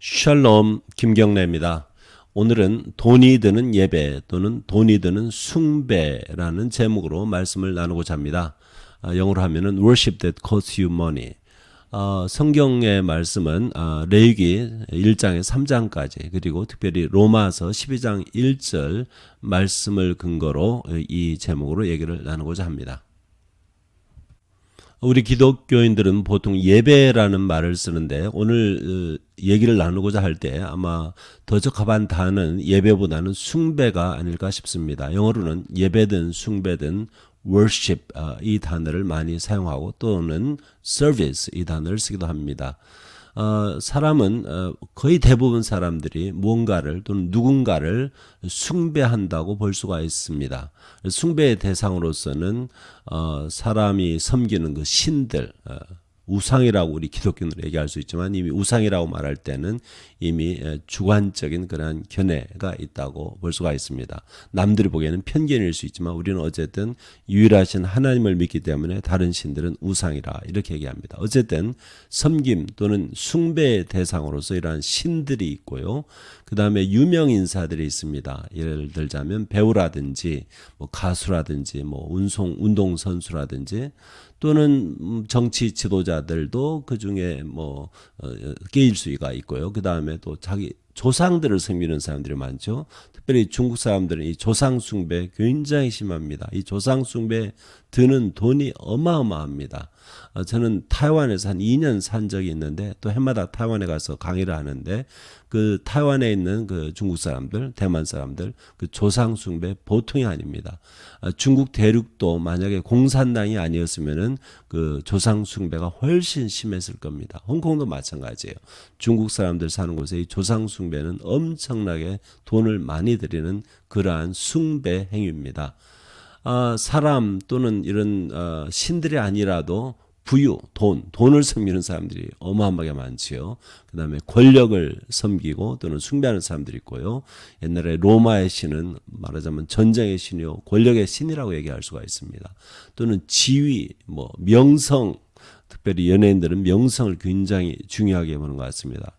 샬롬 김경래입니다. 오늘은 돈이 드는 예배 또는 돈이 드는 숭배라는 제목으로 말씀을 나누고자 합니다. 영어로 하면은 Worship that costs you money. 성경의 말씀은 레위기 1장에 3장까지 그리고 특별히 로마서 12장 1절 말씀을 근거로 이 제목으로 얘기를 나누고자 합니다. 우리 기독교인들은 보통 예배라는 말을 쓰는데 오늘 얘기를 나누고자 할 때 아마 더 적합한 단어는 예배보다는 숭배가 아닐까 싶습니다. 영어로는 예배든 숭배든 worship 이 단어를 많이 사용하고 또는 service 이 단어를 쓰기도 합니다. 사람은 거의 대부분 사람들이 무언가를 또는 누군가를 숭배한다고 볼 수가 있습니다. 숭배의 대상으로서는 사람이 섬기는 그 신들, 우상이라고 우리 기독교인들은 얘기할 수 있지만 이미 우상이라고 말할 때는 이미 주관적인 그런 견해가 있다고 볼 수가 있습니다. 남들이 보기에는 편견일 수 있지만 우리는 어쨌든 유일하신 하나님을 믿기 때문에 다른 신들은 우상이라 이렇게 얘기합니다. 어쨌든 섬김 또는 숭배의 대상으로서 이러한 신들이 있고요. 그 다음에 유명 인사들이 있습니다. 예를 들자면 배우라든지 뭐 가수라든지 뭐 운동선수라든지 또는 정치 지도자들도 그 중에 끼일 수가 있고요. 그 다음에 또 자기 조상들을 섬기는 사람들이 많죠. 특별히 중국 사람들은 이 조상 숭배 굉장히 심합니다. 이 조상 숭배 드는 돈이 어마어마합니다. 저는 타이완에서 한 2년 산 적이 있는데 또 해마다 타이완에 가서 강의를 하는데 그 타이완에 있는 그 중국 사람들, 대만 사람들 그 조상 숭배 보통이 아닙니다. 중국 대륙도 만약에 공산당이 아니었으면은 그 조상 숭배가 훨씬 심했을 겁니다. 홍콩도 마찬가지예요. 중국 사람들 사는 곳에 이 조상 숭배는 엄청나게 돈을 많이 들이는 그러한 숭배 행위입니다. 사람 또는 이런 신들이 아니라도 부유, 돈을 섬기는 사람들이 어마어마하게 많지요. 그 다음에 권력을 섬기고 또는 숭배하는 사람들이 있고요. 옛날에 로마의 신은 말하자면 전쟁의 신이요, 권력의 신이라고 얘기할 수가 있습니다. 또는 지위, 명성, 특별히 연예인들은 명성을 굉장히 중요하게 보는 것 같습니다.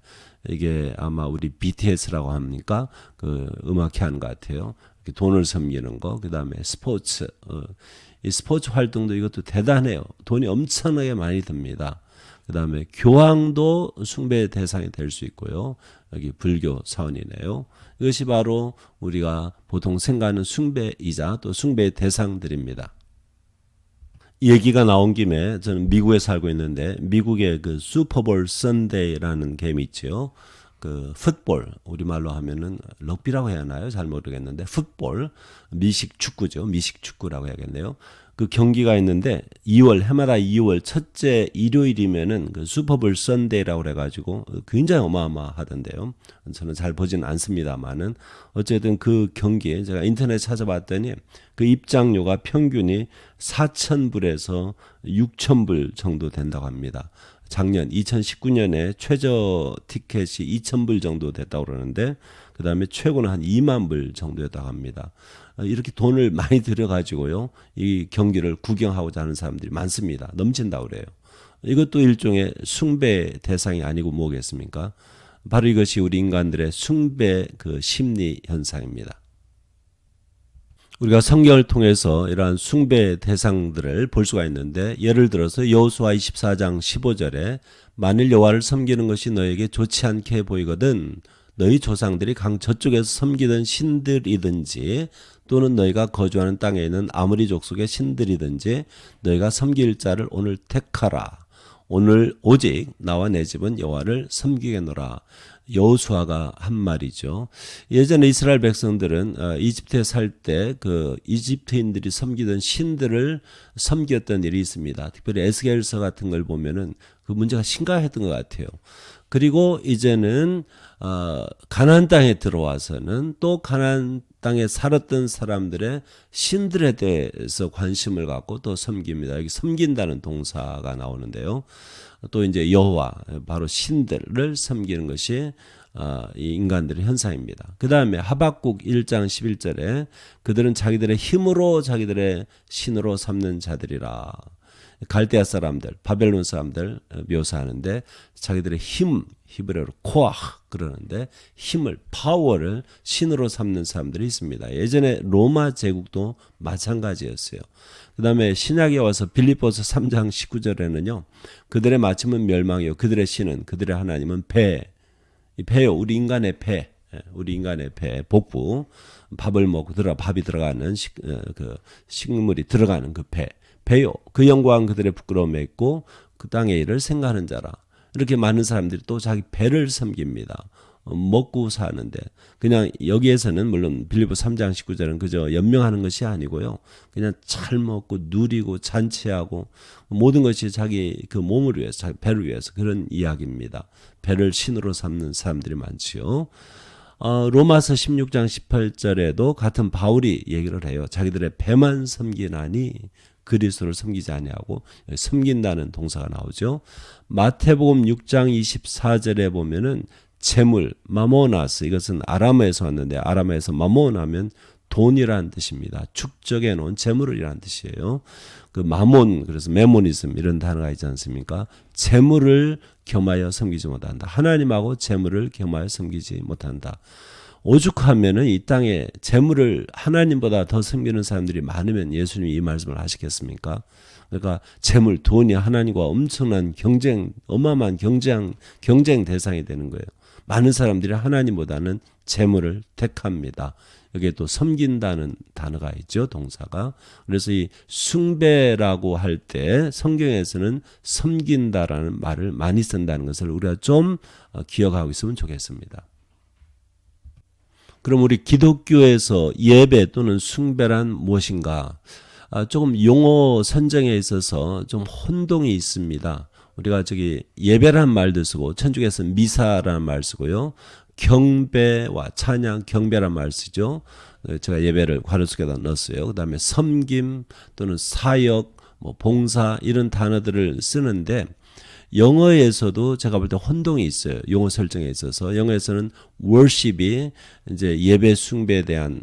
이게 아마 우리 BTS라고 합니까? 그 음악회 하는 것 같아요. 돈을 섬기는 거, 그 다음에 스포츠, 이 스포츠 활동도 이것도 대단해요. 돈이 엄청나게 많이 듭니다. 그 다음에 교황도 숭배의 대상이 될 수 있고요. 여기 불교 사원이네요. 이것이 바로 우리가 보통 생각하는 숭배이자 또 숭배의 대상들입니다. 얘기가 나온 김에 저는 미국에 살고 있는데 미국의 그 슈퍼볼 선데이라는 게임이 있죠. 그 풋볼, 우리말로 하면은 럭비라고 해야 하나요? 잘 모르겠는데 풋볼, 미식 축구죠. 미식 축구라고 해야겠네요. 그 경기가 있는데 해마다 2월 첫째 일요일이면은 그 슈퍼볼 선데이라고 그래가지고 굉장히 어마어마하던데요. 저는 잘 보지는 않습니다만은 어쨌든 그 경기에 제가 인터넷 찾아봤더니 그 입장료가 평균이 4,000불에서 6,000불 정도 된다고 합니다. 작년 2019년에 최저 티켓이 2,000불 정도 됐다고 그러는데 그 다음에 최고는 한 2만 불 정도였다고 합니다. 이렇게 돈을 많이 들여가지고요. 이 경기를 구경하고자 하는 사람들이 많습니다. 넘친다고 그래요. 이것도 일종의 숭배 대상이 아니고 뭐겠습니까? 바로 이것이 우리 인간들의 숭배 그 심리 현상입니다. 우리가 성경을 통해서 이러한 숭배 대상들을 볼 수가 있는데 예를 들어서 여호수아 24장 15절에 만일 여호와를 섬기는 것이 너에게 좋지 않게 보이거든 너희 조상들이 강 저쪽에서 섬기던 신들이든지 또는 너희가 거주하는 땅에 있는 아무리 족속의 신들이든지 너희가 섬길 자를 오늘 택하라. 오늘 오직 나와 내 집은 여호와를 섬기겠노라. 여호수아가 한 말이죠. 예전에 이스라엘 백성들은 이집트에 살 때 그 이집트인들이 섬기던 신들을 섬겼던 일이 있습니다. 특별히 에스겔서 같은 걸 보면은 그 문제가 심각했던 것 같아요. 그리고 이제는 가나안 땅에 들어와서는 또 가나안 땅에 살았던 사람들의 신들에 대해서 관심을 갖고 또 섬깁니다. 여기 섬긴다는 동사가 나오는데요. 또 이제 여호와, 바로 신들을 섬기는 것이 이 인간들의 현상입니다. 그 다음에 하박국 1장 11절에 그들은 자기들의 힘으로 자기들의 신으로 삼는 자들이라. 갈대아 사람들, 바벨론 사람들 묘사하는데 자기들의 힘, 히브리어로 코아 그러는데 힘을, 파워를 신으로 삼는 사람들이 있습니다. 예전에 로마 제국도 마찬가지였어요. 그 다음에 신약에 와서 빌립보서 3장 19절에는요. 그들의 마침은 멸망이요. 그들의 신은, 그들의 하나님은 배. 이 배요. 우리 인간의 배. 우리 인간의 배, 복부. 밥을 먹고 밥이 들어가는 그 식물이 들어가는 그 배. 배요. 그 영광 그들의 부끄러움에 있고 그 땅의 일을 생각하는 자라. 이렇게 많은 사람들이 또 자기 배를 섬깁니다. 먹고 사는데 그냥 여기에서는 물론 빌립보 3장 19절은 그저 연명하는 것이 아니고요. 그냥 잘 먹고 누리고 잔치하고 모든 것이 자기 그 몸을 위해서, 자기 배를 위해서 그런 이야기입니다. 배를 신으로 삼는 사람들이 많지요. 로마서 16장 18절에도 같은 바울이 얘기를 해요. 자기들의 배만 섬기나니 그리스도를 섬기지 아니하고 섬긴다는 동사가 나오죠. 마태복음 6장 24절에 보면은 재물, 마모나스, 이것은 아람어에서 왔는데 아람어에서 마모나면 돈이라는 뜻입니다. 축적해 놓은 재물이라는 뜻이에요. 그 마몬, 그래서 메모니즘 이런 단어가 있지 않습니까? 재물을 겸하여 섬기지 못한다. 하나님하고 재물을 겸하여 섬기지 못한다. 오죽하면은 이 땅에 재물을 하나님보다 더 섬기는 사람들이 많으면 예수님이 이 말씀을 하시겠습니까? 그러니까 재물, 돈이 하나님과 엄청난 어마어마한 경쟁 대상이 되는 거예요. 많은 사람들이 하나님보다는 재물을 택합니다. 여기에 또 섬긴다는 단어가 있죠, 동사가. 그래서 이 숭배라고 할 때 성경에서는 섬긴다라는 말을 많이 쓴다는 것을 우리가 좀 기억하고 있으면 좋겠습니다. 그럼 우리 기독교에서 예배 또는 숭배란 무엇인가? 조금 용어 선정에 있어서 좀 혼동이 있습니다. 우리가 예배라는 말도 쓰고 천주교에서 미사라는 말 쓰고요. 경배와 찬양, 경배라는 말 쓰죠. 제가 예배를 괄호 속에다 넣었어요. 그 다음에 섬김 또는 사역, 봉사 이런 단어들을 쓰는데 영어에서도 제가 볼 때 혼동이 있어요. 용어 설정에 있어서 영어에서는 worship이 이제 예배 숭배에 대한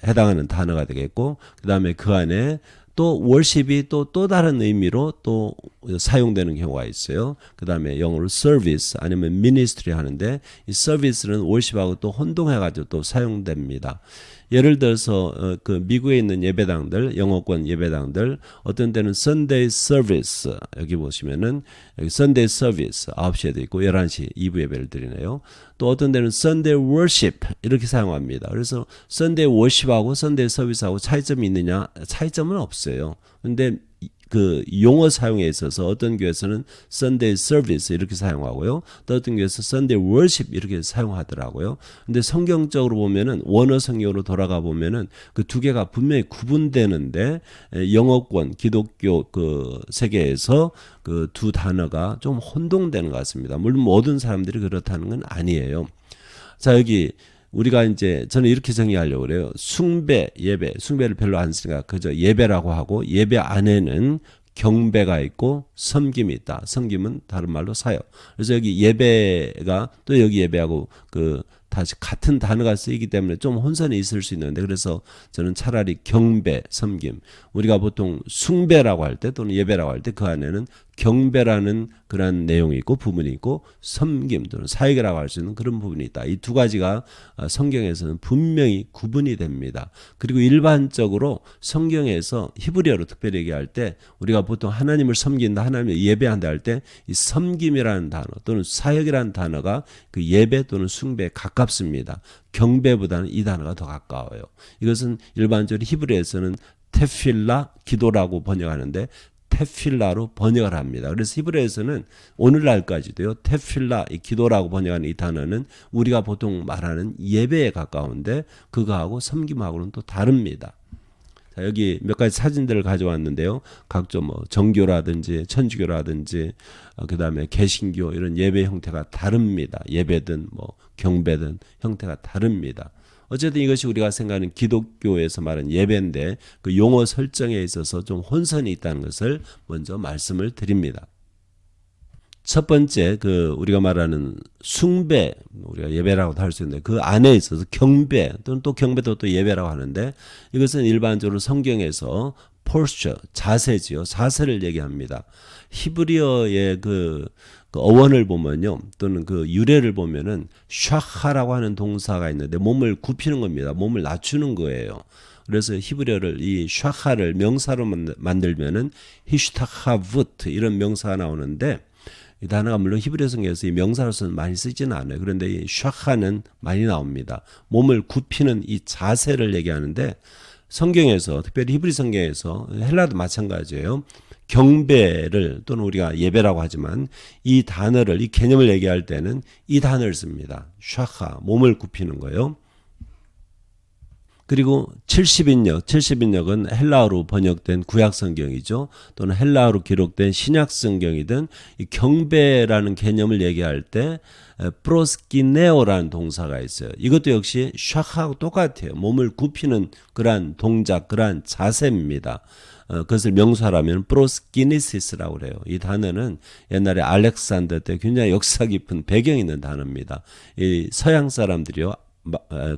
해당하는 단어가 되겠고 그 다음에 그 안에 또 worship이 또 다른 의미로 또 사용되는 경우가 있어요. 그 다음에 영어로 service 아니면 ministry 하는데 이 service는 worship하고 또 혼동해가지고 또 사용됩니다. 예를 들어서 그 미국에 있는 예배당들, 영어권 예배당들 어떤 때는 Sunday service 여기 보시면은 여기 Sunday service 9시에도 있고 11시 2부 예배를 드리네요. 또 어떤 때는 Sunday worship 이렇게 사용합니다. 그래서 Sunday worship하고 Sunday service하고 차이점이 있느냐? 차이점은 없어요. 근데 그 용어 사용에 있어서 어떤 교회에서는 Sunday service 이렇게 사용하고요. 또 어떤 교회에서 Sunday worship 이렇게 사용하더라고요. 근데 성경적으로 보면은 원어 성경으로 돌아가 보면은 그 두 개가 분명히 구분되는데 영어권 기독교 그 세계에서 그 두 단어가 좀 혼동되는 것 같습니다. 물론 모든 사람들이 그렇다는 건 아니에요. 자, 여기 우리가 이제 저는 이렇게 정의하려고 그래요. 숭배, 예배. 숭배를 별로 안 쓰니까 그저 예배라고 하고 예배 안에는 경배가 있고 섬김이 있다. 섬김은 다른 말로 사역. 그래서 여기 예배가 또 여기 예배하고 그 다시 같은 단어가 쓰이기 때문에 좀 혼선이 있을 수 있는데 그래서 저는 차라리 경배, 섬김. 우리가 보통 숭배라고 할 때 또는 예배라고 할 때 그 안에는 경배라는 그런 내용이 있고 부분이 있고 섬김 또는 사역이라고 할 수 있는 그런 부분이 있다. 이 두 가지가 성경에서는 분명히 구분이 됩니다. 그리고 일반적으로 성경에서 히브리어로 특별히 얘기할 때 우리가 보통 하나님을 섬긴다, 하나님을 예배한다 할 때 이 섬김이라는 단어 또는 사역이라는 단어가 그 예배 또는 숭배에 가깝습니다. 경배보다는 이 단어가 더 가까워요. 이것은 일반적으로 히브리어에서는 테필라 기도라고 번역하는데 테필라로 번역을 합니다. 그래서 히브리어에서는 오늘날까지도요. 테필라 이 기도라고 번역하는 이 단어는 우리가 보통 말하는 예배에 가까운데 그거하고 섬김하고는 또 다릅니다. 자, 여기 몇 가지 사진들을 가져왔는데요. 각종 정교라든지 천주교라든지 그다음에 개신교 이런 예배 형태가 다릅니다. 예배든 경배든 형태가 다릅니다. 어쨌든 이것이 우리가 생각하는 기독교에서 말하는 예배인데 그 용어 설정에 있어서 좀 혼선이 있다는 것을 먼저 말씀을 드립니다. 첫 번째 그 우리가 말하는 숭배 우리가 예배라고도 할 수 있는데 그 안에 있어서 경배 또는 또 경배도 또 예배라고 하는데 이것은 일반적으로 성경에서 posture, 자세지요. 자세를 얘기합니다. 히브리어의 그 어원을 보면요, 또는 그 유래를 보면은 샤하라고 하는 동사가 있는데 몸을 굽히는 겁니다. 몸을 낮추는 거예요. 그래서 히브리어를 이 샤하를 명사로 만들면은 히슈타하부트 이런 명사가 나오는데, 이 단어가 물론 히브리어 성경에서 이 명사로서는 많이 쓰지는 않아요. 그런데 이 샤하는 많이 나옵니다. 몸을 굽히는 이 자세를 얘기하는데, 성경에서 특별히 히브리 성경에서, 헬라도 마찬가지예요. 경배를, 또는 우리가 예배라고 하지만 이 단어를, 이 개념을 얘기할 때는 이 단어를 씁니다. 샤하, 몸을 굽히는 거예요. 그리고 70인역은 헬라어로 번역된 구약 성경이죠. 또는 헬라어로 기록된 신약 성경이든 이 경배라는 개념을 얘기할 때 프로스키네오라는 동사가 있어요. 이것도 역시 샤하고 똑같아요. 몸을 굽히는 그러한 동작, 그러한 자세입니다. 그것을 명사라면 프로스키니시스라고 그래요. 이 단어는 옛날에 알렉산더 때 굉장히 역사 깊은 배경이 있는 단어입니다. 이 서양 사람들이요,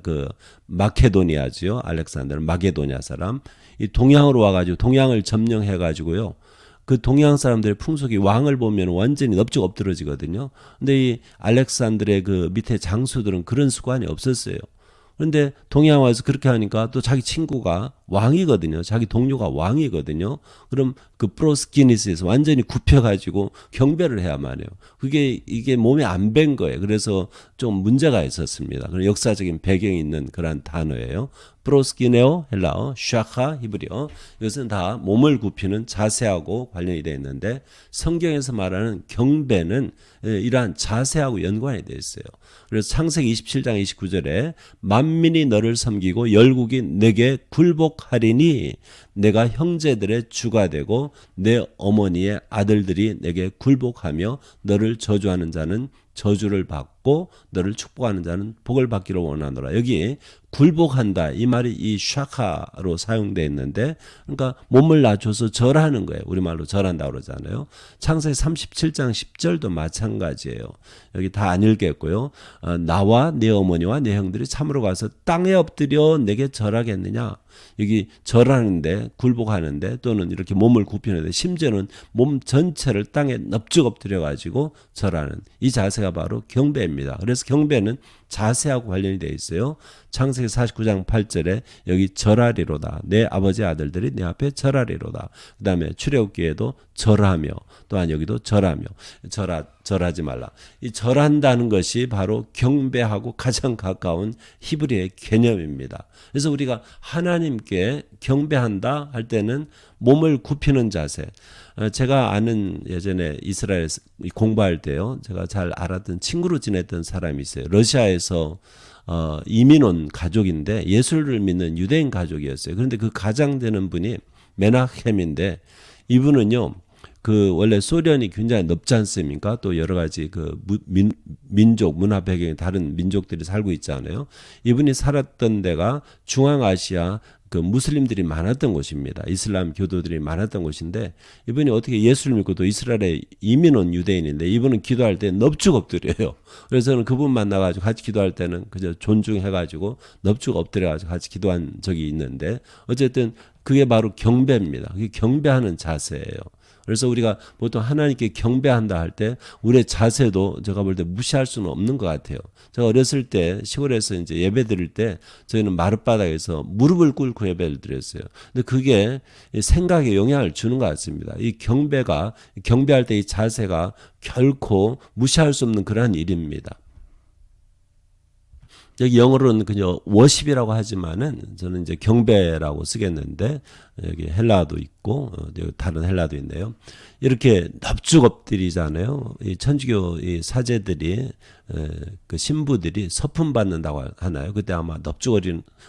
그 마케도니아지요. 알렉산더는 마게도냐 사람. 이 동양으로 와가지고 동양을 점령해가지고요. 그 동양 사람들의 풍속이 왕을 보면 완전히 넙죽 엎드러지거든요. 근데 이 알렉산더의 그 밑에 장수들은 그런 습관이 없었어요. 그런데 동양 와서 그렇게 하니까 또 자기 친구가 왕이거든요. 자기 동료가 왕이거든요. 그럼 그 프로스키니스에서 완전히 굽혀가지고 경배를 해야만 해요. 이게 몸에 안 밴 거예요. 그래서 좀 문제가 있었습니다. 그런 역사적인 배경이 있는 그런 단어예요. 프로스키네오 헬라어, 샤카 히브리어, 이것은 다 몸을 굽히는 자세하고 관련이 되어 있는데, 성경에서 말하는 경배는 이러한 자세하고 연관이 되어 있어요. 그래서 창세기 27장 29절에 만민이 너를 섬기고 열국이 내게 굴복하리니 내가 형제들의 주가 되고 내 어머니의 아들들이 내게 굴복하며 너를 저주하는 자는 저주를 받고 너를 축복하는 자는 복을 받기를 원하노라. 여기 굴복한다, 이 말이 이 샤카로 사용되어 있는데, 그러니까 몸을 낮춰서 절하는 거예요. 우리말로 절한다고 그러잖아요. 창세기 37장 10절도 마찬가지예요. 여기 다 안 읽겠고요. 나와 내 어머니와 내 형들이 참으로 가서 땅에 엎드려 내게 절하겠느냐. 여기 절하는데, 굴복하는데, 또는 이렇게 몸을 굽히는데, 심지어는 몸 전체를 땅에 넙죽 엎드려 가지고 절하는 이 자세가 바로 경배입니다. 그래서 경배는 자세하고 관련이 되어 있어요. 창세기 49장 8절에 여기 절하리로다. 내 아버지 아들들이 내 앞에 절하리로다. 그 다음에 출애굽기에도 절하며, 또한 여기도 절하며, 절하지 말라. 이 절한다는 것이 바로 경배하고 가장 가까운 히브리의 개념입니다. 그래서 우리가 하나님께 경배한다 할 때는 몸을 굽히는 자세. 제가 아는, 예전에 이스라엘에서 공부할 때요, 제가 잘 알았던 친구로 지냈던 사람이 있어요. 러시아에서 이민 온 가족인데 예수를 믿는 유대인 가족이었어요. 그런데 그 가장 되는 분이 메나헴인데, 이분은요, 그 원래 소련이 굉장히 넓지 않습니까? 또 여러 가지 그 민족 문화 배경이 다른 민족들이 살고 있잖아요. 이분이 살았던 데가 중앙아시아 그 무슬림들이 많았던 곳입니다. 이슬람 교도들이 많았던 곳인데, 이분이 어떻게 예수를 믿고 또 이스라엘에 이민 온 유대인인데, 이분은 기도할 때 넙죽 엎드려요. 그래서 저는 그분 만나가지고 같이 기도할 때는 그저 존중해가지고 넙죽 엎드려가지고 같이 기도한 적이 있는데, 어쨌든 그게 바로 경배입니다. 그게 경배하는 자세예요. 그래서 우리가 보통 하나님께 경배한다 할 때 우리의 자세도 제가 볼 때 무시할 수는 없는 것 같아요. 제가 어렸을 때 시골에서 이제 예배 드릴 때 저희는 마룻바닥에서 무릎을 꿇고 예배를 드렸어요. 근데 그게 생각에 영향을 주는 것 같습니다. 이 경배할 때 이 자세가 결코 무시할 수 없는 그러한 일입니다. 여기 영어로는 그냥 워십이라고 하지만은 저는 이제 경배라고 쓰겠는데, 여기 헬라도 있고 다른 헬라도 있네요. 이렇게 넙죽 엎드리잖아요. 이 천주교 이 사제들이, 그 신부들이 서품 받는다고 하나요? 그때 아마 넙죽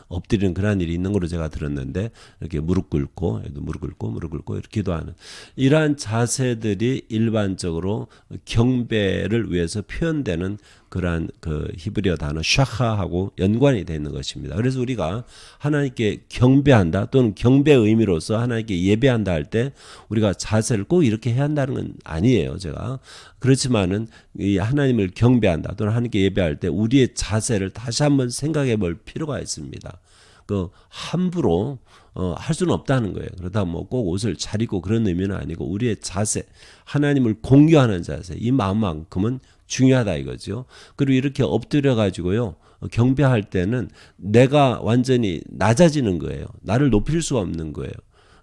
엎드리는 그런 일이 있는 걸로 제가 들었는데, 이렇게 무릎 꿇고 이렇게 기도하는 이러한 자세들이 일반적으로 경배를 위해서 표현되는 그러한 그 히브리어 단어 샤하하고 연관이 되어 있는 것입니다. 그래서 우리가 하나님께 경배한다, 또는 경배의 의미로서 하나님께 예배한다 할 때 우리가 자세를 꼭 이렇게 해야 한다는 건 아니에요, 제가. 그렇지만은 이 하나님을 경배한다, 또는 하나님께 예배할 때 우리의 자세를 다시 한번 생각해 볼 필요가 있습니다. 그 함부로 할 수는 없다는 거예요. 그러다 뭐 꼭 옷을 잘 입고 그런 의미는 아니고 우리의 자세, 하나님을 공경하는 자세, 이 마음만큼은 중요하다 이거죠. 그리고 이렇게 엎드려 가지고요 경배할 때는 내가 완전히 낮아지는 거예요. 나를 높일 수가 없는 거예요.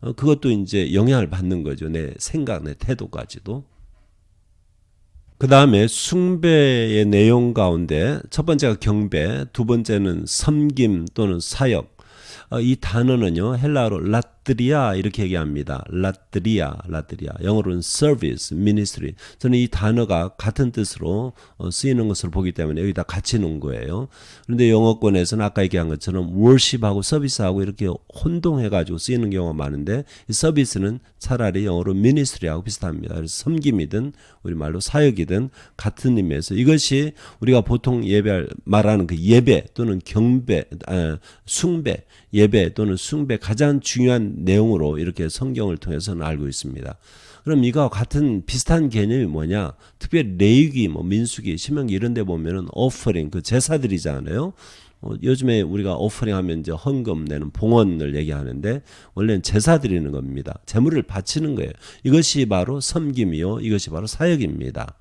그것도 이제 영향을 받는 거죠. 내 생각, 내 태도까지도. 그 다음에 숭배의 내용 가운데 첫 번째가 경배, 두 번째는 섬김 또는 사역. 이 단어는요 헬라어로 라트리아 이렇게 얘기합니다. 라트리아. 영어로는 service, ministry. 저는 이 단어가 같은 뜻으로 쓰이는 것을 보기 때문에 여기다 같이 놓은 거예요. 그런데 영어권에서는 아까 얘기한 것처럼 worship하고 서비스하고 이렇게 혼동해가지고 쓰이는 경우가 많은데 이 서비스는 차라리 영어로 ministry하고 비슷합니다. 그래서 섬김이든 우리말로 사역이든 같은 의미에서 이것이 우리가 보통 말하는 그 예배 또는 숭배, 예배 또는 숭배 가장 중요한 내용으로 이렇게 성경을 통해서는 알고 있습니다. 그럼 이거와 같은 비슷한 개념이 뭐냐? 특별히 레위기, 민수기, 신명기 이런 데 보면은 오퍼링, 그 제사드리잖아요. 요즘에 우리가 오퍼링 하면 이제 헌금 내는 봉헌을 얘기하는데 원래는 제사 드리는 겁니다. 제물을 바치는 거예요. 이것이 바로 섬김이요. 이것이 바로 사역입니다.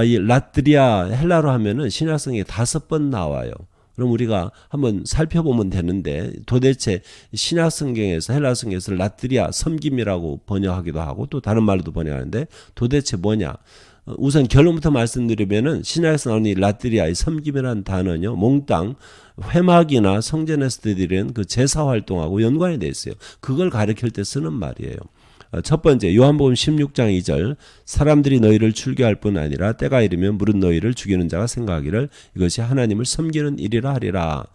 이 라트리아 헬라로 하면은 신약성경에 5번 나와요. 그럼 우리가 한번 살펴보면 되는데 도대체 신약성경에서 헬라성경에서 라트리아 섬김이라고 번역하기도 하고 또 다른 말로도 번역하는데 도대체 뭐냐? 우선 결론부터 말씀드리면은 신약에서 나오는 이 라트리아, 이 섬김이라는 단어는요 몽땅 회막이나 성전에서 드리는 그 제사 활동하고 연관이 돼 있어요. 그걸 가리킬 때 쓰는 말이에요. 첫 번째 요한복음 16장 2절 사람들이 너희를 출교할 뿐 아니라 때가 이르면 무릇 너희를 죽이는 자가 생각하기를 이것이 하나님을 섬기는 일이라 하리라.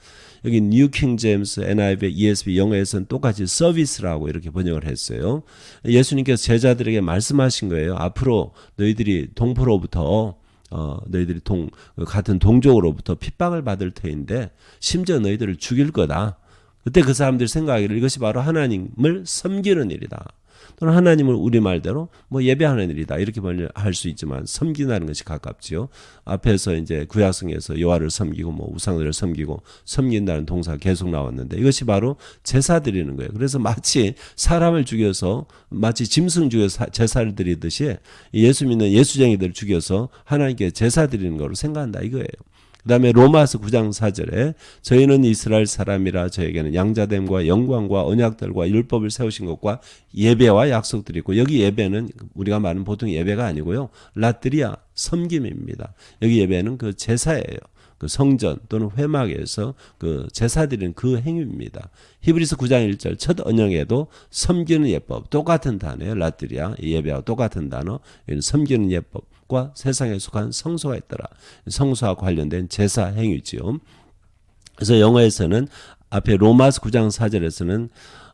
여기 뉴 킹 제임스, NIV, ESV 영어에서는 똑같이 서비스라고 이렇게 번역을 했어요. 예수님께서 제자들에게 말씀하신 거예요. 앞으로 너희들이 동포로부터 너희들이 같은 동족으로부터 핍박을 받을 터인데 심지어 너희들을 죽일 거다. 그때 그 사람들이 생각하기를 이것이 바로 하나님을 섬기는 일이다. 또는 하나님을 우리말대로 예배하는 일이다. 이렇게 할 수 있지만 섬긴다는 것이 가깝지요. 앞에서 이제 구약성에서 여호와를 섬기고 우상들을 섬기고 섬긴다는 동사가 계속 나왔는데 이것이 바로 제사 드리는 거예요. 그래서 마치 사람을 죽여서 마치 짐승 죽여서 제사를 드리듯이 예수 믿는 예수쟁이들을 죽여서 하나님께 제사 드리는 거로 생각한다 이거예요. 그 다음에 로마서 9장 4절에 저희는 이스라엘 사람이라 저에게는 양자됨과 영광과 언약들과 율법을 세우신 것과 예배와 약속들이 있고 여기 예배는 우리가 말하는 보통 예배가 아니고요. 라트리아 섬김입니다. 여기 예배는 그 제사예요. 그 성전 또는 회막에서 그 제사 드리는 그 행위입니다. 히브리서 9장 1절 첫 언약에도 섬기는 예법 똑같은 단어예요. 라트리아 예배와 똑같은 단어 섬기는 예법과 세상에 속한 성소가 있더라. 성소와 관련된 제사 행위지요. 그래서 영어에서는 앞에 로마서 9장 4절에서는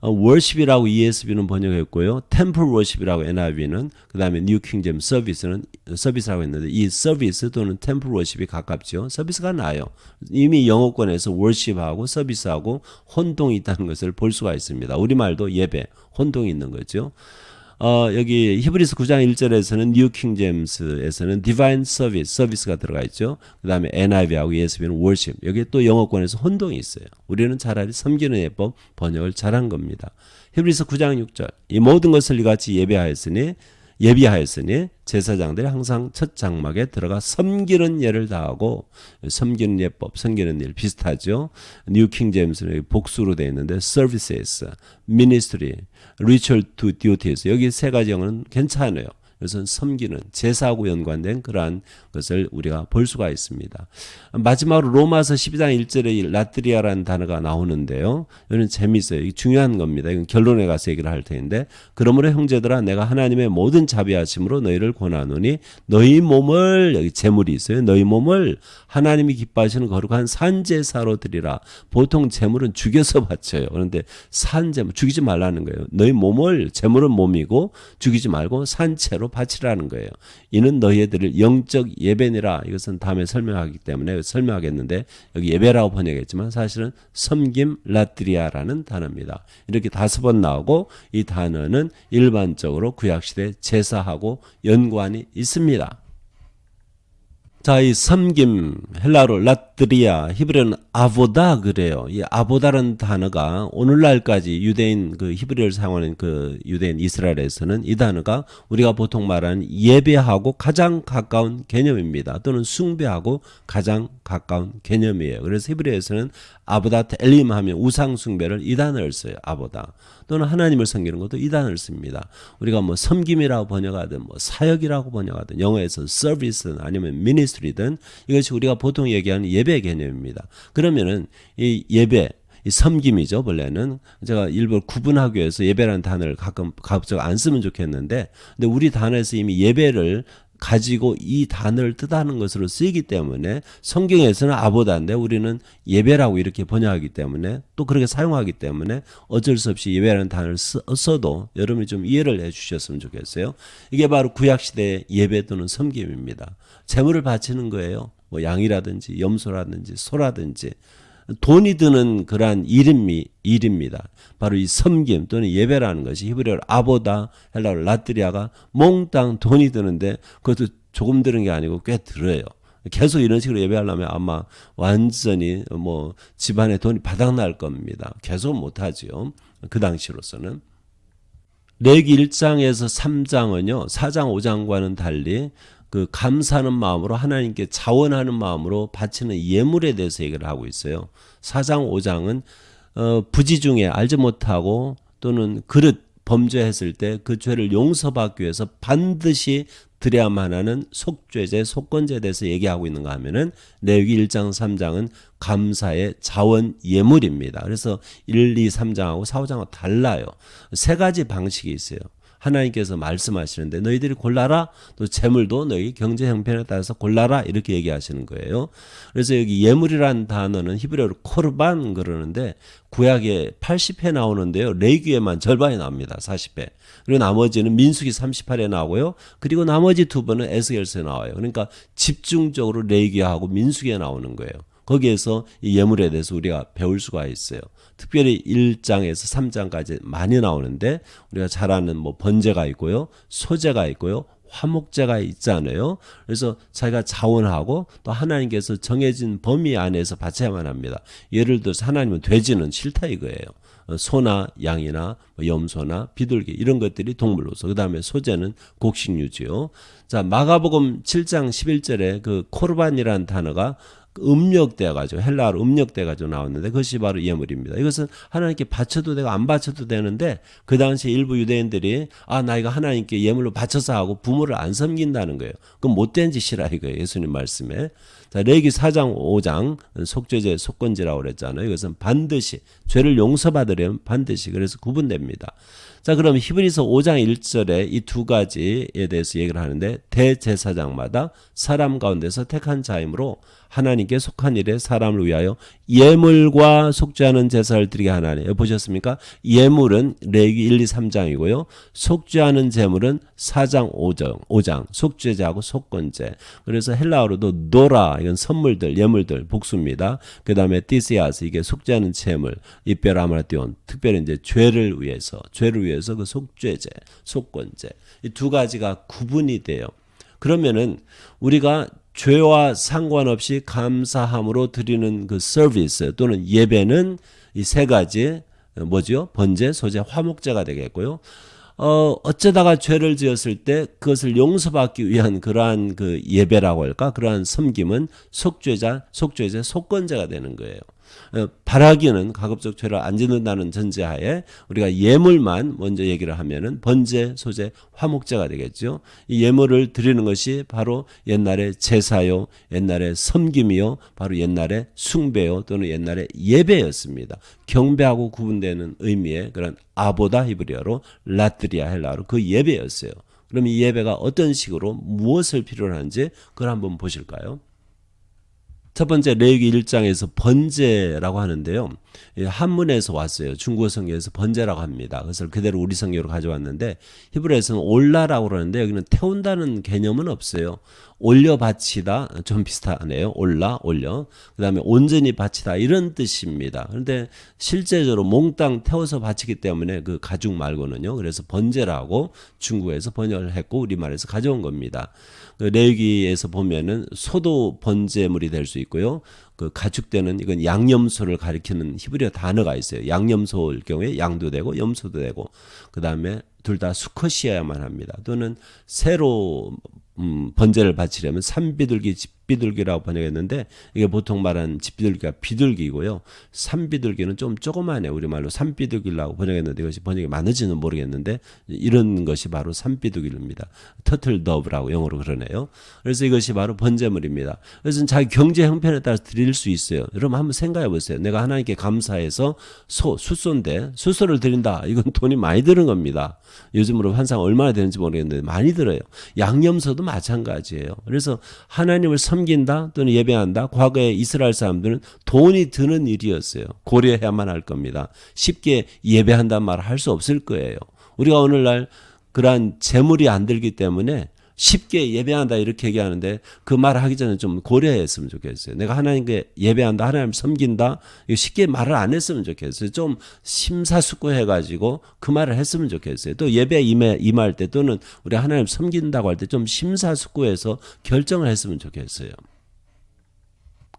worship이라고 ESV는 번역했고요. temple worship이라고 NIV는 그다음에 New King James 서비스는 서비스라고 했는데 이 서비스 또는 temple worship이 가깝죠. 서비스가 나아요. 이미 영어권에서 worship하고 서비스하고 혼동이 있다는 것을 볼 수가 있습니다. 우리말도 예배, 혼동이 있는 거죠. 여기 히브리서 9장 1절에서는 뉴 킹 제임스에서는 디바인 서비스가 들어가 있죠. 그 다음에 NIV하고 ESV는 worship. 여기 또 영어권에서 혼동이 있어요. 우리는 차라리 섬기는 예법 번역을 잘한 겁니다. 히브리서 9장 6절 이 모든 것을 이같이 예비하였으니 제사장들이 항상 첫 장막에 들어가 섬기는 예를 다하고 섬기는 예법, 섬기는 일 비슷하죠. 뉴 킹 제임스는 복수로 되어 있는데 services, ministry, ritual to duties 여기 세 가지 영어는 괜찮아요. 그것은 섬기는 제사하고 연관된 그러한 것을 우리가 볼 수가 있습니다. 마지막으로 로마서 12장 1절에 이 라트리아라는 단어가 나오는데요. 이건 재미있어요. 이게 중요한 겁니다. 이건 결론에 가서 얘기를 할 텐데 그러므로 형제들아 내가 하나님의 모든 자비하심으로 너희를 권하노니 너희 몸을 여기 제물이 있어요. 너희 몸을 하나님이 기뻐하시는 거룩한 산제사로 드리라. 보통 제물은 죽여서 바쳐요. 그런데 산제물 죽이지 말라는 거예요. 너희 몸을 제물은 몸이고 죽이지 말고 산채로 바치라는 거예요. 이는 너희들을 영적 예배니라. 이것은 다음에 설명하기 때문에 설명하겠는데 여기 예배라고 번역했지만 사실은 섬김 라트리아라는 단어입니다. 이렇게 5번 나오고 이 단어는 일반적으로 구약시대 제사하고 연관이 있습니다. 자, 이 섬김, 헬라어로 라트리아, 히브리어는 아보다 그래요. 이 아보다라는 단어가 오늘날까지 유대인 그 히브리어를 사용하는 그 유대인 이스라엘에서는 이 단어가 우리가 보통 말하는 예배하고 가장 가까운 개념입니다. 또는 숭배하고 가장 가까운 개념이에요. 그래서 히브리어에서는 아보다 엘림 하면 우상 숭배를 이 단어를 써요. 아보다. 또는 하나님을 섬기는 것도 이 단어를 씁니다. 우리가 뭐 섬김이라고 번역하든 뭐 사역이라고 번역하든 영어에서 서비스든 아니면 미니스트리든 이것이 우리가 보통 얘기하는 예배 개념입니다. 그러면은 이 예배 이 섬김이죠. 본래는 제가 일부러 구분하기 위해서 예배라는 단어를 가끔 안 쓰면 좋겠는데, 근데 우리 단어에서 이미 예배를 가지고 이 단어를 뜻하는 것으로 쓰이기 때문에 성경에서는 아보다인데 우리는 예배라고 이렇게 번역하기 때문에 또 그렇게 사용하기 때문에 어쩔 수 없이 예배라는 단어를 써도 여러분이 좀 이해를 해 주셨으면 좋겠어요. 이게 바로 구약시대의 예배 또는 섬김입니다. 제물을 바치는 거예요. 뭐 양이라든지 염소라든지 소라든지 돈이 드는 그러한 일입니다. 바로 이 섬김 또는 예배라는 것이 히브리어로 아보다, 헬라어로 라트리아가 몽땅 돈이 드는데 그것도 조금 드는 게 아니고 꽤 들어요. 계속 이런 식으로 예배하려면 아마 완전히 뭐 집안에 돈이 바닥날 겁니다. 계속 못하죠. 그 당시로서는. 레위기 1장에서 3장은요. 4장 5장과는 달리 그 감사하는 마음으로 하나님께 자원하는 마음으로 바치는 예물에 대해서 얘기를 하고 있어요. 4장 5장은 부지 중에 알지 못하고 또는 그릇 범죄했을 때 그 죄를 용서받기 위해서 반드시 드려야만 하는 속죄제, 속건제에 대해서 얘기하고 있는가 하면은 레위기 1장, 3장은 감사의 자원 예물입니다. 그래서 1, 2, 3장하고 4, 5장하고 달라요. 세 가지 방식이 있어요. 하나님께서 말씀하시는데 너희들이 골라라, 또 재물도 너희 경제 형편에 따라서 골라라 이렇게 얘기하시는 거예요. 그래서 여기 예물이라는 단어는 히브리어로 코르반 그러는데 구약에 80회 나오는데요. 레위기에만 절반이 나옵니다. 40회. 그리고 나머지는 민수기 38회 나오고요. 그리고 나머지 두 번은 에스겔서에 나와요. 그러니까 집중적으로 레위기하고 민수기에 나오는 거예요. 거기에서 이 예물에 대해서 우리가 배울 수가 있어요. 특별히 1장에서 3장까지 많이 나오는데 우리가 잘 아는 뭐 번제가 있고요. 소제가 있고요. 화목제가 있잖아요. 그래서 자기가 자원하고 또 하나님께서 정해진 범위 안에서 바쳐야만 합니다. 예를 들어서 하나님은 돼지는 싫다 이거예요. 소나 양이나 염소나 비둘기 이런 것들이 동물로서, 그 다음에 소제는 곡식류지요. 자, 마가복음 7장 11절에 그 코르반이라는 단어가 음력돼 가지고 헬라어로 음력돼 가지고 나왔는데 그것이 바로 예물입니다. 이것은 하나님께 바쳐도 되고 안 바쳐도 되는데 그 당시 일부 유대인들이 나 이거 하나님께 예물로 바쳐서 하고 부모를 안 섬긴다는 거예요. 그건 못된 짓이라 이거예요. 예수님 말씀에. 자, 레위기 4장 5장 속죄제 속건제라고 그랬잖아요. 이것은 반드시 죄를 용서받으려면 반드시, 그래서 구분됩니다. 자, 그럼 히브리서 5장 1절에 이 두 가지에 대해서 얘기를 하는데 대제사장마다 사람 가운데서 택한 자이므로 하나님께 속한 일에 사람을 위하여 예물과 속죄하는 제사를 드리게 하나니. 보셨습니까? 예물은 레위기 1, 2, 3장이고요. 속죄하는 제물은 4장 5장 속죄제하고 속건제. 그래서 헬라어로도 노라, 이건 선물들, 예물들, 복수입니다. 그 다음에 티시아스, 이게 속죄하는 제물, 이베라마티온, 특별히 이제 죄를 위해서 그 속죄제, 속건제. 이 두 가지가 구분이 돼요. 그러면은 우리가 죄와 상관없이 감사함으로 드리는 그 서비스 또는 예배는 이 세 가지 뭐죠? 번제, 소제, 화목제가 되겠고요. 어쩌다가 죄를 지었을 때 그것을 용서받기 위한 그러한 그 예배라고 할까? 그러한 섬김은 속죄제, 속건제가 되는 거예요. 바라기는 가급적 죄를 안 짓는다는 전제하에 우리가 예물만 먼저 얘기를 하면은 번제, 소제, 화목제가 되겠죠. 이 예물을 드리는 것이 바로 옛날에 제사요, 옛날에 섬김이요, 바로 옛날에 숭배요 또는 옛날에 예배였습니다. 경배하고 구분되는 의미의 그런 아보다 히브리어로 라트리아 헬라어로 그 예배였어요. 그럼 이 예배가 어떤 식으로 무엇을 필요로 하는지 그걸 한번 보실까요? 첫 번째 레위기 1장에서 번제라고 하는데요. 한문에서 왔어요. 중국어 성경에서 번제라고 합니다. 그것을 그대로 우리 성경으로 가져왔는데 히브리어에서는 올라라고 그러는데 여기는 태운다는 개념은 없어요. 올려 바치다 좀 비슷하네요. 올려. 그다음에 온전히 바치다 이런 뜻입니다. 그런데 실제적으로 몽땅 태워서 바치기 때문에 그 가죽 말고는요. 그래서 번제라고 중국에서 번역을 했고 우리말에서 가져온 겁니다. 그 레위기에서 보면은 소도 번제물이 될 수 있고요. 그 가축되는 이건 양념소를 가리키는 히브리어 단어가 있어요. 양념소일 경우에 양도 되고 염소도 되고 그다음에 둘 다 수컷이어야만 합니다. 또는 새로 번제를 바치려면 산비둘기, 집비둘기라고 번역했는데 이게 보통 말하는 집비둘기가 비둘기고요. 산비둘기는 좀 조그만해. 우리말로 산비둘기라고 번역했는데 이것이 번역이 맞는지는 모르겠는데 이런 것이 바로 산비둘기입니다. 터틀더브라고 영어로 그러네요. 그래서 이것이 바로 번제물입니다. 그래서 자기 경제 형편에 따라서 드릴 수 있어요. 여러분 한번 생각해 보세요. 내가 하나님께 감사해서 숫소인데 숫소를 드린다. 이건 돈이 많이 드는 겁니다. 요즘으로 환상 얼마나 되는지 모르겠는데 많이 들어요. 양념소도 마찬가지예요. 그래서 하나님을 섬긴다 또는 예배한다. 과거에 이스라엘 사람들은 돈이 드는 일이었어요. 고려해야만 할 겁니다. 쉽게 예배한다는 말을 할 수 없을 거예요. 우리가 오늘날 그러한 재물이 안 들기 때문에 쉽게 예배한다 이렇게 얘기하는데 그 말을 하기 전에 좀 고려했으면 좋겠어요. 내가 하나님께 예배한다, 하나님 섬긴다 이거 쉽게 말을 안 했으면 좋겠어요. 좀 심사숙고해가지고 그 말을 했으면 좋겠어요. 또 예배 임할 때 또는 우리 하나님 섬긴다고 할 때 좀 심사숙고해서 결정을 했으면 좋겠어요.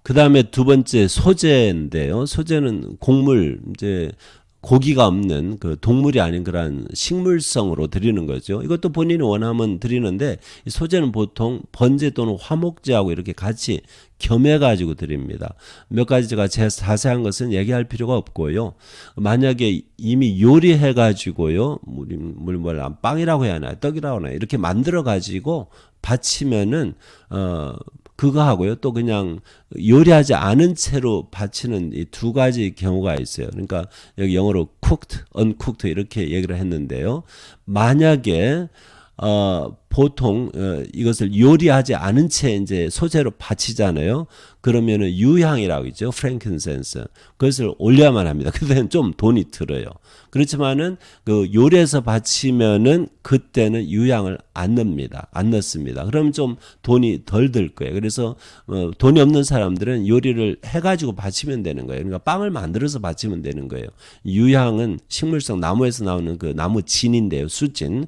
그 다음에 두 번째 소제인데요. 소제는 곡물 이제 고기가 없는 그 동물이 아닌 그런 식물성으로 드리는 거죠. 이것도 본인이 원하면 드리는데 소제는 보통 번제 또는 화목제하고 이렇게 같이 겸해가지고 드립니다. 몇 가지가 자세한 것은 얘기할 필요가 없고요. 만약에 이미 요리해가지고요, 빵이라고 해야 하나, 떡이라고 하나 이렇게 만들어가지고 바치면은 그거 하고요. 또 그냥 요리하지 않은 채로 바치는 이 두 가지 경우가 있어요. 그러니까 여기 영어로 cooked, uncooked 이렇게 얘기를 했는데요. 만약에 보통 이것을 요리하지 않은 채 이제 소재로 바치잖아요. 그러면은 유향이라고 있죠. 프랭킨센스. 그것을 올려야만 합니다. 그때는 좀 돈이 들어요. 그렇지만은 그 요리해서 바치면은 그때는 유향을 안 넣습니다. 그럼 좀 돈이 덜 들 거예요. 그래서 돈이 없는 사람들은 요리를 해가지고 바치면 되는 거예요. 그러니까 빵을 만들어서 바치면 되는 거예요. 유향은 식물성 나무에서 나오는 그 나무 진인데요. 수진.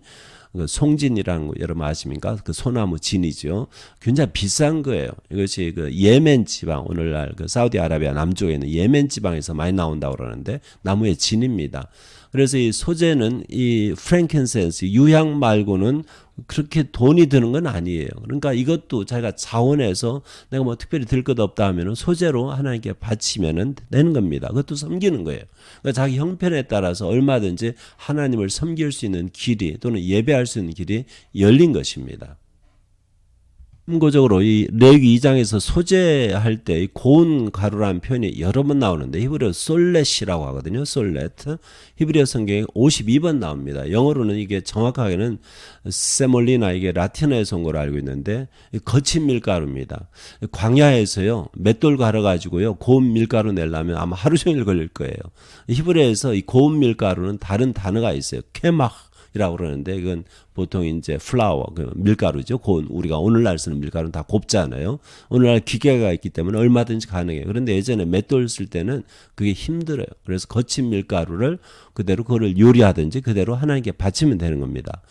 그 송진이라는 거 여러분 아십니까? 그 소나무 진이죠. 굉장히 비싼 거예요. 이것이 그 예멘 지방, 오늘날 그 사우디아라비아 남쪽에 있는 예멘 지방에서 많이 나온다고 그러는데 나무의 진입니다. 그래서 이 소재는 이 프랭킨센스 유향 말고는 그렇게 돈이 드는 건 아니에요. 그러니까 이것도 자기가 자원해서 내가 뭐 특별히 들 것 없다 하면은 소재로 하나님께 바치면은 되는 겁니다. 그것도 섬기는 거예요. 그러니까 자기 형편에 따라서 얼마든지 하나님을 섬길 수 있는 길이 또는 예배할 수 있는 길이 열린 것입니다. 참고적으로 이 레위기 2장에서 소제할 때 고운 가루라는 표현이 여러 번 나오는데 히브리어 솔렛이라고 하거든요. 솔렛. 히브리어 성경에 52번 나옵니다. 영어로는 이게 정확하게는 세몰리나 이게 라틴어에서 온 걸로 알고 있는데 거친 밀가루입니다. 광야에서요. 맷돌 갈아가지고요. 고운 밀가루 내려면 아마 하루 종일 걸릴 거예요. 히브리어에서 이 고운 밀가루는 다른 단어가 있어요. 케마이라고 그러는데 이건 보통 이제 플라워, 그 밀가루죠. 고운 우리가 오늘날 쓰는 밀가루는 다 곱잖아요. 오늘날 기계가 있기 때문에 얼마든지 가능해요. 그런데 예전에 맷돌 쓸 때는 그게 힘들어요. 그래서 거친 밀가루를 그대로 그거를 요리하든지 그대로 하나님께 바치면 되는 겁니다.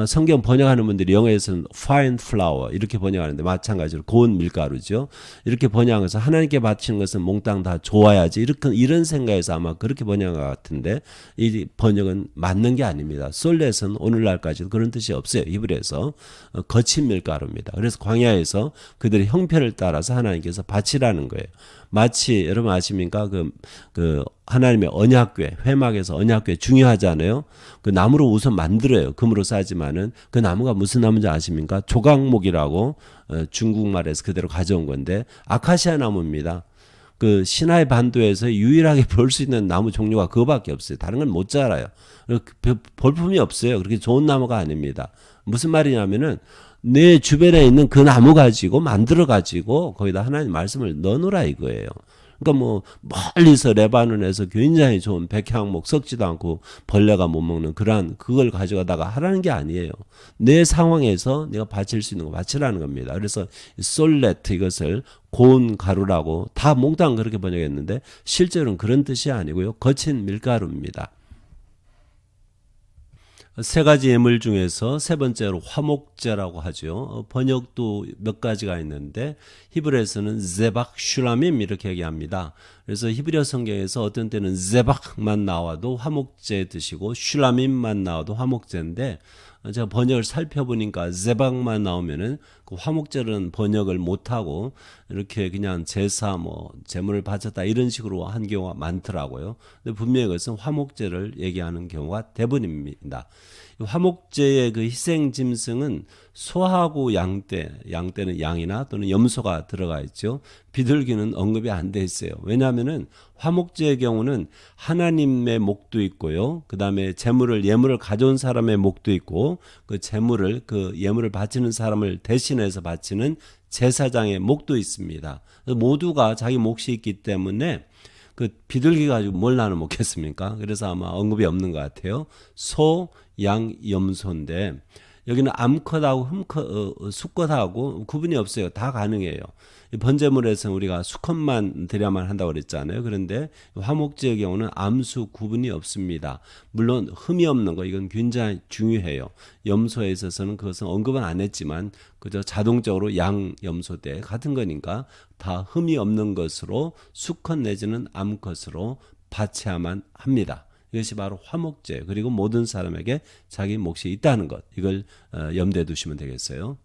성경 번역하는 분들이 영어에서는 fine flour 이렇게 번역하는데 마찬가지로 고운 밀가루죠. 이렇게 번역해서 하나님께 바치는 것은 몽땅 다 좋아야지 이런 생각에서 아마 그렇게 번역한 것 같은데 이 번역은 맞는 게 아닙니다. 솔렛은 오늘날까지도 그런 뜻이 없어요. 히브리어에서 거친 밀가루입니다. 그래서 광야에서 그들의 형편을 따라서 하나님께서 바치라는 거예요. 마치 여러분 아십니까? 그 하나님의 언약궤, 회막에서 언약궤 중요하잖아요. 그 나무로 우선 만들어요. 금으로 싸지만은 그 나무가 무슨 나무인지 아십니까? 조각목이라고 중국말에서 그대로 가져온 건데 아카시아 나무입니다. 그 시나이 반도에서 유일하게 볼 수 있는 나무 종류가 그거밖에 없어요. 다른 건 못 자라요. 볼품이 없어요. 그렇게 좋은 나무가 아닙니다. 무슨 말이냐면은 내 주변에 있는 그 나무 가지고 만들어 가지고 거기다 하나님 말씀을 넣어놓으라 이거예요. 그러니까 뭐 멀리서 레바논에서 굉장히 좋은 백향목 썩지도 않고 벌레가 못 먹는 그러한 그걸 가져가다가 하라는 게 아니에요. 내 상황에서 내가 바칠 수 있는 거 바치라는 겁니다. 그래서 솔레트 이것을 고운 가루라고 다 몽땅 그렇게 번역했는데 실제로는 그런 뜻이 아니고요. 거친 밀가루입니다. 세 가지 예물 중에서 세 번째로 화목제라고 하죠. 번역도 몇 가지가 있는데 히브리에서는 제박 슈라밈 이렇게 얘기합니다. 그래서 히브리어 성경에서 어떤 때는 제박만 나와도 화목제 드시고 슈라밈만 나와도 화목제인데 제가 번역을 살펴보니까 제박만 나오면은 그 화목제는 번역을 못하고 이렇게 그냥 제사 뭐 제물을 바쳤다 이런 식으로 한 경우가 많더라고요. 근데 분명히 그것은 화목제를 얘기하는 경우가 대부분입니다. 화목제의 그 희생 짐승은 소하고 양떼는 양이나 또는 염소가 들어가 있죠. 비둘기는 언급이 안 돼 있어요. 왜냐하면은 화목제의 경우는 하나님의 목도 있고요. 그 다음에 예물을 가져온 사람의 목도 있고 그 그 예물을 바치는 사람을 대신해서 바치는 제사장의 목도 있습니다. 모두가 자기 몫이 있기 때문에 그 비둘기 가지고 뭘 나눠 먹겠습니까? 그래서 아마 언급이 없는 것 같아요. 소, 양, 염소인데 여기는 암컷하고 수컷하고 구분이 없어요. 다 가능해요. 번제물에서는 우리가 수컷만 드려야만 한다고 그랬잖아요. 그런데 화목제의 경우는 암수 구분이 없습니다. 물론 흠이 없는 거 이건 굉장히 중요해요. 염소에 있어서는 그것은 언급은 안 했지만 그저 자동적으로 양 염소 때 같은 거니까 다 흠이 없는 것으로 수컷 내지는 암컷으로 바쳐야만 합니다. 이것이 바로 화목제 그리고 모든 사람에게 자기 몫이 있다는 것 이걸 염두에 두시면 되겠어요.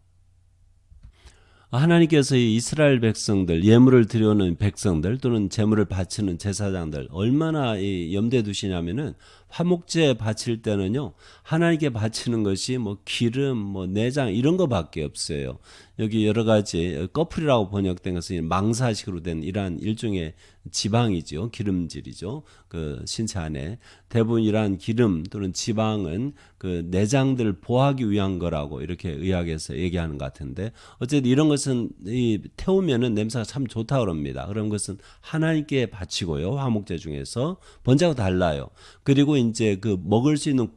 하나님께서 이 이스라엘 백성들 예물을 드려오는 백성들 또는 제물을 바치는 제사장들 얼마나 이 염두에 두시냐면은 화목제 바칠 때는요 하나님께 바치는 것이 뭐 기름 뭐 내장 이런 거밖에 없어요. 여기 여러 가지 꺼풀이라고 번역된 것은 망사식으로 된 이러한 일종의 지방이죠. 기름질이죠. 그 신체 안에 대부분 이러한 기름 또는 지방은 그 내장들을 보호하기 위한 거라고 이렇게 의학에서 얘기하는 것 같은데 어쨌든 이런 것은 태우면은 냄새가 참 좋다 그럽니다. 그런 것은 하나님께 바치고요. 화목제 중에서 번제하고 달라요. 그리고 이제 그 먹을 수 있는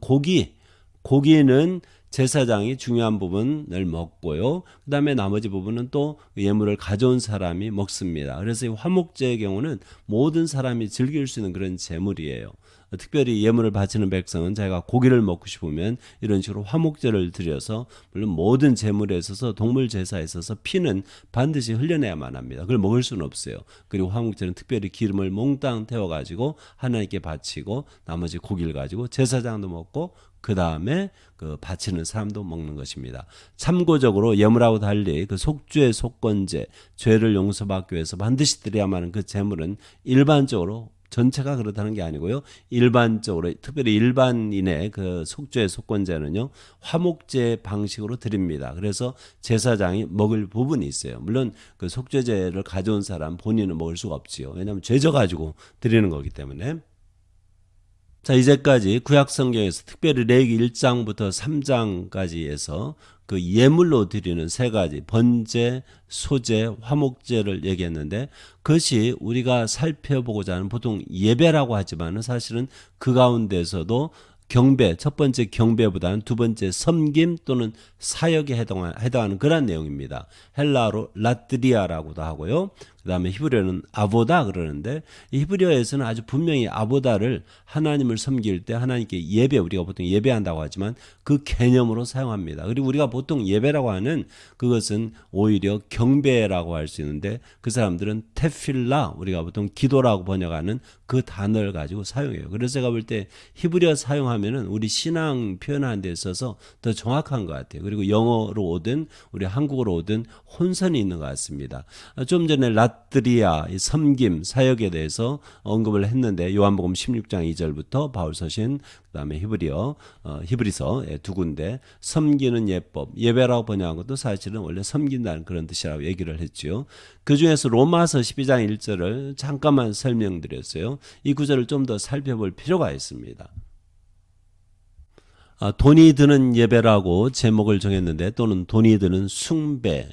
고기는 제사장이 중요한 부분을 먹고요. 그 다음에 나머지 부분은 또 예물을 가져온 사람이 먹습니다. 그래서 이 화목제의 경우는 모든 사람이 즐길 수 있는 그런 제물이에요. 특별히 예물을 바치는 백성은 자기가 고기를 먹고 싶으면 이런 식으로 화목제를 드려서 물론 모든 제물에 있어서 동물 제사에 있어서 피는 반드시 흘려내야만 합니다. 그걸 먹을 수는 없어요. 그리고 화목제는 특별히 기름을 몽땅 태워가지고 하나님께 바치고 나머지 고기를 가지고 제사장도 먹고 그 다음에 그 바치는 사람도 먹는 것입니다. 참고적으로 예물하고 달리 그 속죄 속건제 죄를 용서받기 위해서 반드시 드려야만 하는 그 제물은 일반적으로 전체가 그렇다는 게 아니고요. 일반적으로 특별히 일반인의 그 속죄 속건제는요. 화목제 방식으로 드립니다. 그래서 제사장이 먹을 부분이 있어요. 물론 그 속죄제를 가져온 사람 본인은 먹을 수가 없지요. 왜냐하면 죄져 가지고 드리는 거기 때문에. 자, 이제까지 구약성경에서 특별히 레위기 1장부터 3장까지에서 그 예물로 드리는 세 가지 번제, 소제, 화목제를 얘기했는데 그것이 우리가 살펴보고자 하는 보통 예배라고 하지만 사실은 그 가운데서도 경배, 첫 번째 경배보다는 두 번째 섬김 또는 사역에 해당하는 그런 내용입니다. 헬라어로 라트리아라고도 하고요. 그 다음에 히브리어는 아보다 그러는데 히브리어에서는 아주 분명히 아보다를 하나님을 섬길 때 하나님께 예배, 우리가 보통 예배한다고 하지만 그 개념으로 사용합니다. 그리고 우리가 보통 예배라고 하는 그것은 오히려 경배라고 할 수 있는데 그 사람들은 테필라, 우리가 보통 기도라고 번역하는 그 단어를 가지고 사용해요. 그래서 제가 볼 때 히브리어 사용하면은 우리 신앙 표현하는 데 있어서 더 정확한 것 같아요. 그리고 영어로 오든 우리 한국어로 오든 혼선이 있는 것 같습니다. 좀 전에 라트리아, 섬김, 사역에 대해서 언급을 했는데 요한복음 16장 2절부터 바울서신 그다음에 히브리서 두 군데 섬기는 예법, 예배라고 번역한 것도 사실은 원래 섬긴다는 그런 뜻이라고 얘기를 했죠. 그 중에서 로마서 12장 1절을 잠깐만 설명드렸어요. 이 구절을 좀 더 살펴볼 필요가 있습니다. 돈이 드는 예배라고 제목을 정했는데 또는 돈이 드는 숭배.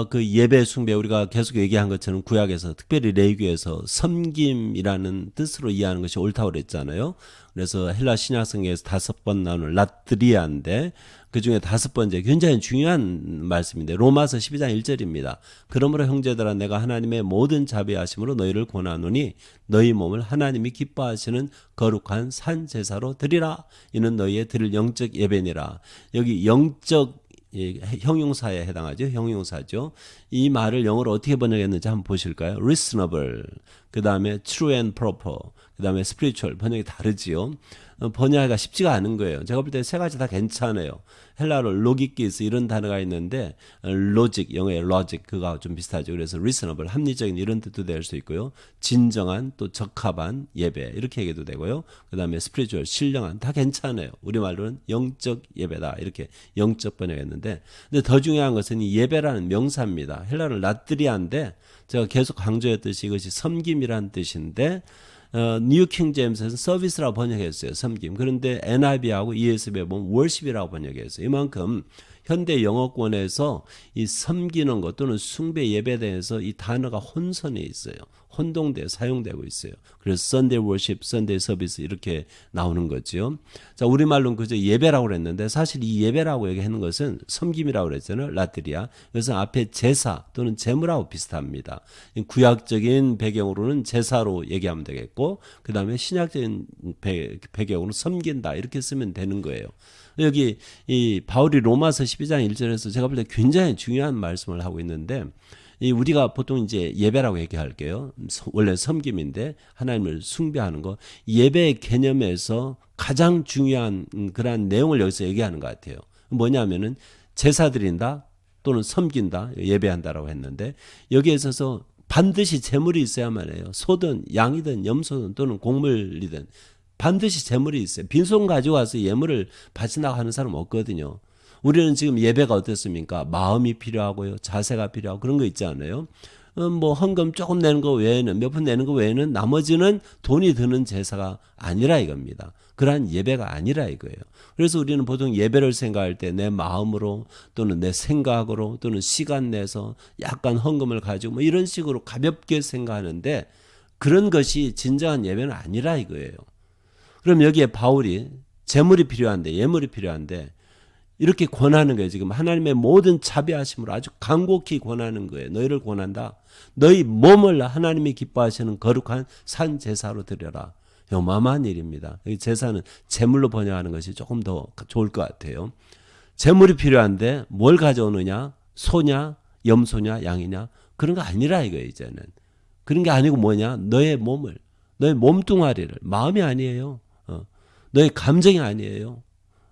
그 예배 숭배 우리가 계속 얘기한 것처럼 구약에서 특별히 레위기에서 섬김이라는 뜻으로 이해하는 것이 옳다고 그랬잖아요. 그래서 헬라 신약성경에서 5번 나오는 라트리아인데 그중에 5번째 굉장히 중요한 말씀인데 로마서 12장 1절입니다. 그러므로 형제들아 내가 하나님의 모든 자비하심으로 너희를 권하노니 너희 몸을 하나님이 기뻐하시는 거룩한 산 제사로 드리라. 이는 너희의 드릴 영적 예배니라. 여기 영적 형용사에 해당하죠. 형용사죠. 이 말을 영어로 어떻게 번역했는지 한번 보실까요? reasonable, 그 다음에 true and proper, 그 다음에 spiritual. 번역이 다르지요. 번역하기가 쉽지가 않은 거예요. 제가 볼 때 세 가지 다 괜찮아요. 헬라로 로기키스 이런 단어가 있는데 로직, 영어의 logic 그가 좀 비슷하죠. 그래서 reasonable, 합리적인 이런 뜻도 될 수 있고요. 진정한 또 적합한 예배 이렇게 얘기도 되고요. 그 다음에 spiritual, 신령한 다 괜찮아요. 우리말로는 영적 예배다 이렇게 영적 번역했는데 근데 더 중요한 것은 이 예배라는 명사입니다. 헬라로 라트리아인데 제가 계속 강조했듯이 이것이 섬김이라는 뜻인데 뉴 킹 제임스에서는 서비스라고 번역했어요. 섬김. 그런데 NIV하고 ESV에 보면 worship이라고 번역했어요. 이만큼 현대 영어권에서 이 섬기는 것 또는 숭배 예배에 대해서 이 단어가 혼선해 있어요. 혼동돼 사용되고 있어요. 그래서 Sunday worship, Sunday service 이렇게 나오는 거죠. 자, 우리말로는 그저 예배라고 그랬는데 사실 이 예배라고 얘기하는 것은 섬김이라고 그랬잖아요. 라트리아. 그래서 앞에 제사 또는 제물하고 비슷합니다. 구약적인 배경으로는 제사로 얘기하면 되겠고 그 다음에 신약적인 배경으로 섬긴다 이렇게 쓰면 되는 거예요. 여기 이 바울이 로마서 12장 1절에서 제가 볼 때 굉장히 중요한 말씀을 하고 있는데 이 우리가 보통 이제 예배라고 얘기할게요. 원래 섬김인데 하나님을 숭배하는 거. 예배의 개념에서 가장 중요한 그러한 내용을 여기서 얘기하는 것 같아요. 뭐냐면은 제사 드린다 또는 섬긴다 예배한다라고 했는데 여기에 있어서 반드시 제물이 있어야만 해요. 소든 양이든 염소든 또는 곡물이든 반드시 제물이 있어요. 빈손 가져와서 예물을 바친다고 하는 사람 없거든요. 우리는 지금 예배가 어떻습니까? 마음이 필요하고요. 자세가 필요하고 그런 거 있지 않아요? 뭐 헌금 조금 내는 거 외에는 몇 푼 내는 거 외에는 나머지는 돈이 드는 제사가 아니라 이겁니다. 그러한 예배가 아니라 이거예요. 그래서 우리는 보통 예배를 생각할 때 내 마음으로 또는 내 생각으로 또는 시간 내서 약간 헌금을 가지고 뭐 이런 식으로 가볍게 생각하는데 그런 것이 진정한 예배는 아니라 이거예요. 그럼 여기에 바울이 제물이 필요한데 예물이 필요한데 이렇게 권하는 거예요. 지금 하나님의 모든 자비하심으로 아주 간곡히 권하는 거예요. 너희를 권한다. 너희 몸을 하나님이 기뻐하시는 거룩한 산 제사로 드려라. 어마어마한 일입니다. 이 제사는 제물로 번역하는 것이 조금 더 좋을 것 같아요. 제물이 필요한데 뭘 가져오느냐? 소냐? 염소냐? 양이냐? 그런 거 아니라 이거예요. 이제는. 그런 게 아니고 뭐냐? 너의 몸을, 너의 몸뚱아리를, 마음이 아니에요. 너의 감정이 아니에요.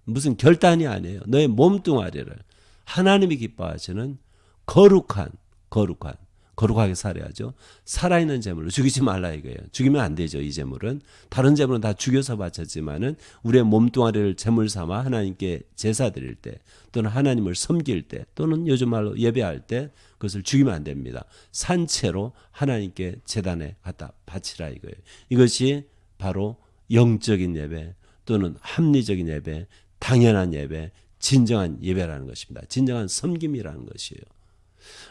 무슨 결단이 아니에요. 너의 몸뚱아리를 하나님이 기뻐하시는 거룩하게 살아야죠. 살아있는 제물로 죽이지 말라 이거예요. 죽이면 안 되죠. 이 제물은 다른 제물은 다 죽여서 바쳤지만은 우리의 몸뚱아리를 제물 삼아 하나님께 제사 드릴 때 또는 하나님을 섬길 때 또는 요즘 말로 예배할 때 그것을 죽이면 안 됩니다. 산채로 하나님께 제단에 갖다 바치라 이거예요. 이것이 바로 영적인 예배 또는 합리적인 예배, 당연한 예배, 진정한 예배라는 것입니다. 진정한 섬김이라는 것이에요.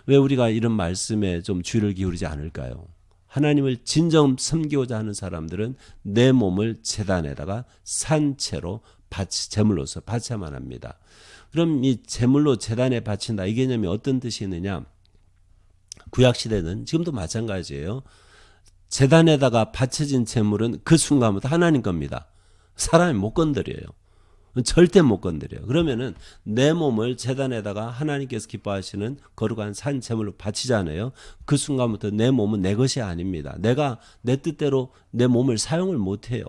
왜 우리가 이런 말씀에 좀 주의를 기울이지 않을까요? 하나님을 진정 섬기고자 하는 사람들은 내 몸을 제단에다가 산채로 제물로서 바쳐야만 합니다. 그럼 이 제물로 제단에 바친다 이 개념이 어떤 뜻이 있느냐? 구약시대는 지금도 마찬가지예요. 제단에다가 바쳐진 제물은 그 순간부터 하나님 겁니다. 사람이 못 건드려요. 절대 못 건드려요. 그러면은 내 몸을 제단에다가 하나님께서 기뻐하시는 거룩한 산 제물로 바치잖아요. 그 순간부터 내 몸은 내 것이 아닙니다. 내가 내 뜻대로 내 몸을 사용을 못 해요.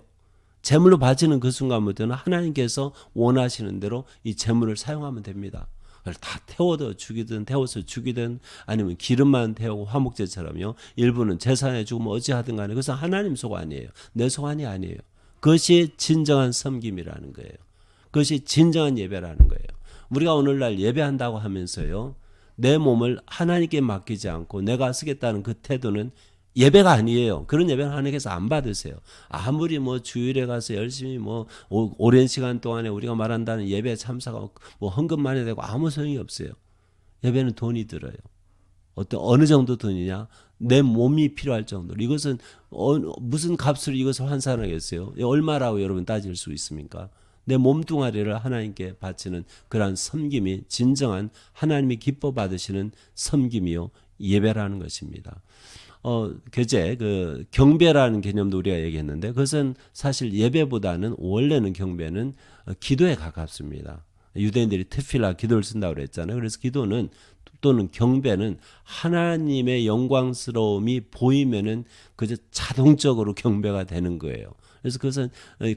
제물로 바치는 그 순간부터는 하나님께서 원하시는 대로 이 제물을 사용하면 됩니다. 다 태워서 죽이든 아니면 기름만 태우고 화목제처럼요. 일부는 제사에 죽으면 어찌하든 간에 그것은 하나님 소관이에요. 내 소관이 아니에요. 그것이 진정한 섬김이라는 거예요. 그것이 진정한 예배라는 거예요. 우리가 오늘날 예배한다고 하면서요. 내 몸을 하나님께 맡기지 않고 내가 쓰겠다는 그 태도는 예배가 아니에요. 그런 예배는 하나님께서 안 받으세요. 아무리 뭐 주일에 가서 열심히 뭐 오랜 시간 동안에 우리가 말한다는 예배 참사가 뭐 헌금만 해야 되고 아무 소용이 없어요. 예배는 돈이 들어요. 어느 정도 드느냐? 내 몸이 필요할 정도로. 이것은 무슨 값으로 이것을 환산하겠어요? 얼마라고 여러분 따질 수 있습니까? 내 몸뚱아리를 하나님께 바치는 그러한 섬김이 진정한 하나님이 기뻐 받으시는 섬김이요 예배라는 것입니다. 교제 그 경배라는 개념도 우리가 얘기했는데 그것은 사실 예배보다는 원래는 경배는 기도에 가깝습니다. 유대인들이 테필라 기도를 쓴다고 그랬잖아요. 그래서 기도는 또는 경배는 하나님의 영광스러움이 보이면은 그저 자동적으로 경배가 되는 거예요. 그래서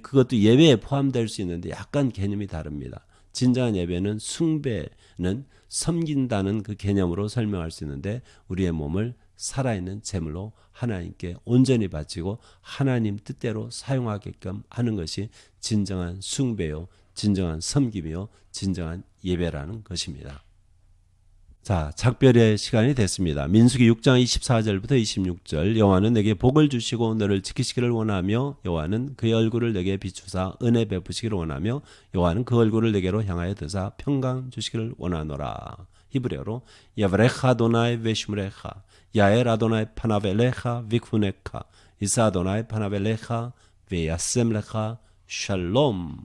그것도 예배에 포함될 수 있는데 약간 개념이 다릅니다. 진정한 예배는 숭배는 섬긴다는 그 개념으로 설명할 수 있는데 우리의 몸을 살아있는 제물로 하나님께 온전히 바치고 하나님 뜻대로 사용하게끔 하는 것이 진정한 숭배요, 진정한 섬김이요, 진정한 예배라는 것입니다. 자, 작별의 시간이 됐습니다. 민수기 6장 24절부터 26절 여호와는 내게 복을 주시고 너를 지키시기를 원하며 여호와는 그의 얼굴을 내게 비추사 은혜 베푸시기를 원하며 여호와는 그 얼굴을 내게로 향하여 드사 평강 주시기를 원하노라. 히브리어로 야브레카 아도나이 베슈므레카 야엘 아도나이 파나벨레카 비쿠네카 이사 아도나이 파나벨레카 베야셈레카 샬롬.